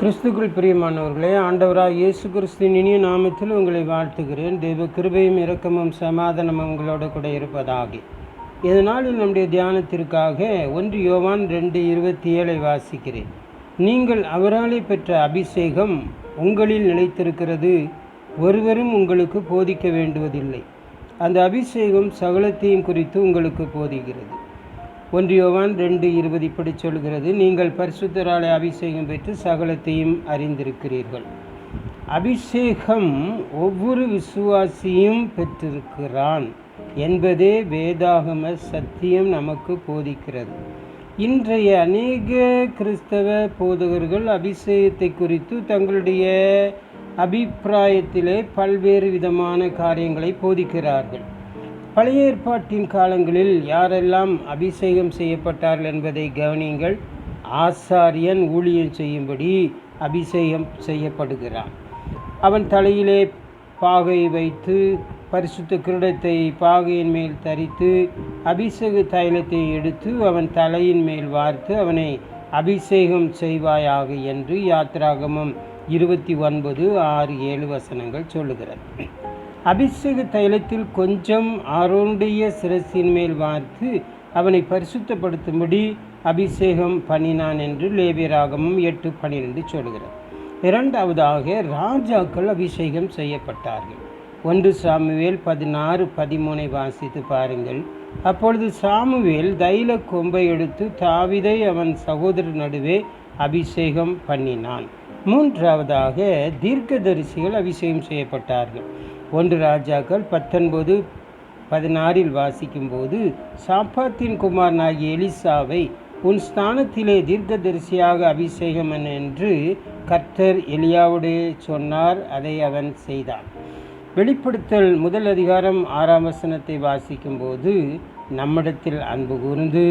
கிறிஸ்துக்குள் பிரியமானவர்களே, ஆண்டவராக இயேசு கிறிஸ்துவின் இனிய நாமத்தில் உங்களை வாழ்த்துகிறேன். தெய்வ கிருபையும் இரக்கமும் சமாதானமும் உங்களோட கூட இருப்பதாக. இதனால் நம்முடைய தியானத்திற்காக 1 யோவான் 2:27 வாசிக்கிறேன். நீங்கள் அவராலே பெற்ற அபிஷேகம் உங்களில் நிலைத்திருக்கிறது, ஒருவரும் உங்களுக்கு போதிக்க வேண்டுவதில்லை. அந்த அபிஷேகம் சகலத்தையும் குறித்து உங்களுக்கு போதிக்கிறது. 1 யோவான் 2:20 இப்படி சொல்கிறது, நீங்கள் பரிசுத்தராலே அபிஷேகம் பெற்று சகலத்தையும் அறிந்திருக்கிறீர்கள். அபிஷேகம் ஒவ்வொரு விசுவாசியும் பெற்றிருக்கிறான் என்பதே வேதாகம சத்தியம் நமக்கு போதிக்கிறது. இன்றைய அநேக கிறிஸ்தவ போதகர்கள் அபிஷேகத்தை குறித்து தங்களுடைய அபிப்பிராயத்திலே பல்வேறு விதமான காரியங்களை போதிக்கிறார்கள். பழைய ஏற்பாட்டின் காலங்களில் யாரெல்லாம் அபிஷேகம் செய்யப்பட்டார்கள் என்பதை கவனியுங்கள். ஆசாரியன் ஊழியம் செய்யும்படி அபிஷேகம் செய்யப்படுகிறான். அவன் தலையிலே பாகை வைத்து பரிசுத்த கிரீடத்தை பாகையின் மேல் தரித்து அபிஷேக தைலத்தை எடுத்து அவன் தலையின் மேல் வார்த்து அவனை அபிஷேகம் செய்வாயாக என்று யாத்திராகமம் 29:6-7 வசனங்கள் சொல்லுகிறது. அபிஷேக தைலத்தில் கொஞ்சம் ஆரோனுடைய சிரசின் மேல் வார்த்து அவனை பரிசுத்தப்படுத்தும்படி அபிஷேகம் பண்ணினான் என்று லேவியராகமம் 8:12 சொல்கிறது. இரண்டாவதாக ராஜாக்கள் அபிஷேகம் செய்யப்பட்டார்கள். 1 சாமுவேல் 16:13 வாசித்து பாருங்கள். அப்பொழுது சாமுவேல் தைல கொம்பை எடுத்து தாவீதை அவன் சகோதரர் நடுவே அபிஷேகம் பண்ணினான். மூன்றாவதாக தீர்க்கதரிசிகள் அபிஷேகம் செய்யப்பட்டார்கள். 1 ராஜாக்கள் 19:16 வாசிக்கும்போது, சாப்பாத்தின் குமாரனாகிய எலிசாவை உன் ஸ்தானத்திலே தீர்க்கதரிசியாக அபிஷேகம் என்று கர்த்தர் எலியாவுடைய சொன்னார். அதை அவன் செய்தான். வெளிப்படுத்தல் 1 வசனத்தை வாசிக்கும்போது, நம்மிடத்தில் அன்பு கூர்ந்து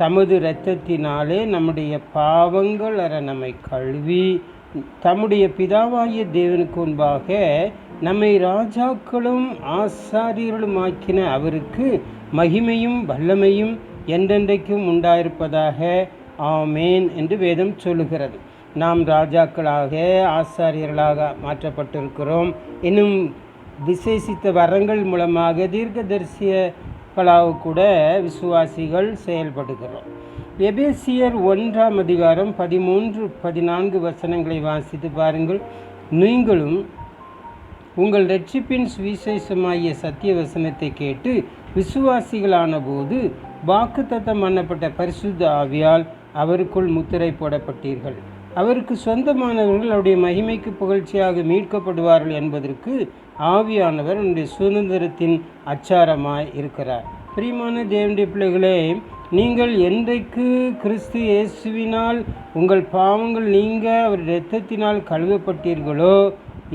தமது இரத்தத்தினாலே நம்முடைய பாவங்கள் நம்மை கழுவி தம்முடைய பிதாவாகிய தேவனுக்கு முன்பாக நம்மை ராஜாக்களும் ஆசாரியர்களும் ஆக்கின அவருக்கு மகிமையும் வல்லமையும் என்றென்றைக்கும் உண்டாயிருப்பதாக, ஆமேன் என்று வேதம் சொல்லுகிறது. நாம் ராஜாக்களாக ஆசாரியர்களாக மாற்றப்பட்டிருக்கிறோம். இன்னும் விசேஷித்த வரங்கள் மூலமாக தீர்க்கதரிசிகளாக கூட விசுவாசிகள் செயல்படுகிறோம். எபேசியர் 1:13-14 வசனங்களை வாசித்து பாருங்கள். நீங்களும் உங்கள் இரட்சிப்பின் சுவிசேஷமாகிய சத்திய வசனத்தை கேட்டு விசுவாசிகளான போது வாக்குத்தத்தம் பண்ணப்பட்ட பரிசுத்த ஆவியால் அவருக்குள் முத்திரை போடப்பட்டீர்கள். அவருக்கு சொந்தமானவர்கள் அவருடைய மகிமைக்கு புகழ்ச்சியாக மீட்கப்படுவார்கள் என்பதற்கு ஆவியானவர் நம்முடைய சுதந்திரத்தின் அச்சாரமாய் இருக்கிறார். பிரியமான தேவனுடைய பிள்ளைகளே, நீங்கள் என்றைக்கு கிறிஸ்து இயேசுவினால் உங்கள் பாவங்கள் நீங்க அவர் இரத்தத்தினால் கழுவப்பட்டீர்களோ,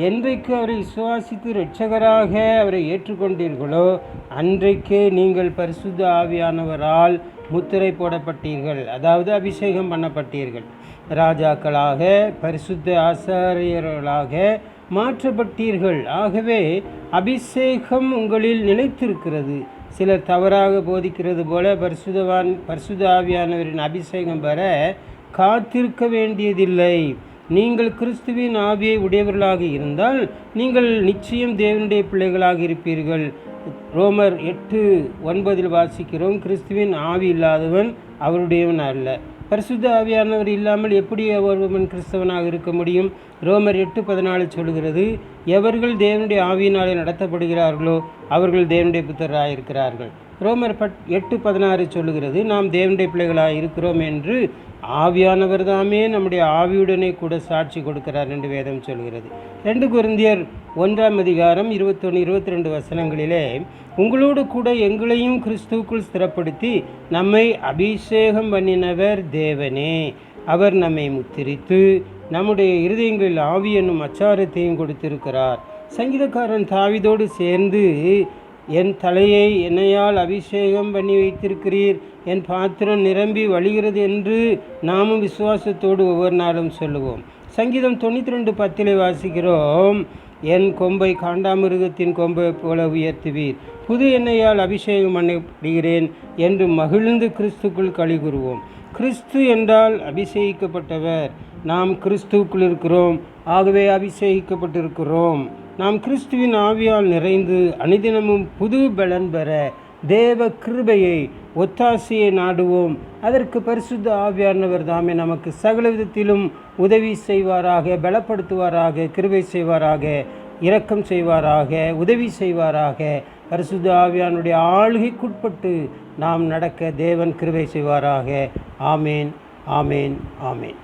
என்றைக்கு அவரை விசுவாசித்து இரட்சகராக அவரை ஏற்றுக்கொண்டீர்களோ, அன்றைக்கே நீங்கள் பரிசுத்த ஆவியானவரால் முத்திரை போடப்பட்டீர்கள், அதாவது அபிஷேகம் பண்ணப்பட்டீர்கள். ராஜாக்களாக பரிசுத்த ஆசாரியர்களாக மாற்றப்பட்டீர்கள். ஆகவே அபிஷேகம் உங்களில் நிலைத்திருக்கிறது. சிலர் தவறாக போதிக்கிறது போல பரிசுத்த ஆவியானவரின் அபிஷேகம் பெற காத்திருக்க வேண்டியதில்லை. நீங்கள் கிறிஸ்துவின் ஆவியை உடையவர்களாக இருந்தால் நீங்கள் நிச்சயம் தேவனுடைய பிள்ளைகளாக இருப்பீர்கள். ரோமர் 8:9 வாசிக்கிறோம், கிறிஸ்துவின் ஆவி இல்லாதவன் அவருடையவன் அல்ல. பரிசுத்த ஆவியானவர் இல்லாமல் எப்படி ஒருவன் கிறிஸ்தவனாக இருக்க முடியும்? ரோமர் 8:14 சொல்கிறது, எவர்கள் தேவனுடைய ஆவியினாலே நடத்தப்படுகிறார்களோ அவர்கள் தேவனுடைய புத்தராக இருக்கிறார்கள். ரோமர் 8:16 சொல்லுகிறது, நாம் தேவனுடைய பிள்ளைகளாக இருக்கிறோம் என்று ஆவியானவர் தாமே நம்முடைய ஆவியுடனே கூட சாட்சி கொடுக்கிறார் என்று வேதம் சொல்கிறது. 2 கொரிந்தியர் 1:21-22 வசனங்களிலே, உங்களோடு கூட எங்களையும் கிறிஸ்துவுக்குள் ஸ்திரப்படுத்தி நம்மை அபிஷேகம் பண்ணினவர் தேவனே. அவர் நம்மை முத்திரித்து நம்முடைய இருதயங்களில் ஆவி என்னும் அச்சாரத்தையும் கொடுத்திருக்கிறார். சங்கீதக்காரன் தாவீதோடு சேர்ந்து, என் தலையை எண்ணெயால் அபிஷேகம் பண்ணி வைத்திருக்கிறீர், என் பாத்திரம் நிரம்பி வழிகிறது என்று நாமும் விசுவாசத்தோடு ஒவ்வொரு நாளும் சொல்லுவோம். சங்கீதம் 92:10 வாசிக்கிறோம், என் கொம்பை காண்டாமிருகத்தின் கொம்பை போல உயர்த்துவீர், புது எண்ணெயால் அபிஷேகம் பண்ணப்படுகிறேன் என்று மகிழ்ந்து கிறிஸ்துக்குள் களி கூறுவோம். கிறிஸ்து என்றால் அபிஷேகிக்கப்பட்டவர். நாம் கிறிஸ்துவுக்குள் இருக்கிறோம், ஆகவே அபிஷேகிக்கப்பட்டிருக்கிறோம். நாம் கிறிஸ்துவின் ஆவியால் நிறைந்து அனுதினமும் புது பலன் பெற தேவ கிருபையை ஒத்தாசையை நாடுவோம். அதற்கு பரிசுத்த ஆவியானவர் தாமே நமக்கு சகல விதத்திலும் உதவி செய்வாராக, பலப்படுத்துவாராக, கிருபை செய்வாராக, இரக்கம் செய்வாராக, உதவி செய்வாராக. பரிசுத்த ஆவியானுடைய ஆளுகைக்குட்பட்டு நாம் நடக்க தேவன் கிருபை செய்வாராக. ஆமேன், ஆமேன், ஆமேன்.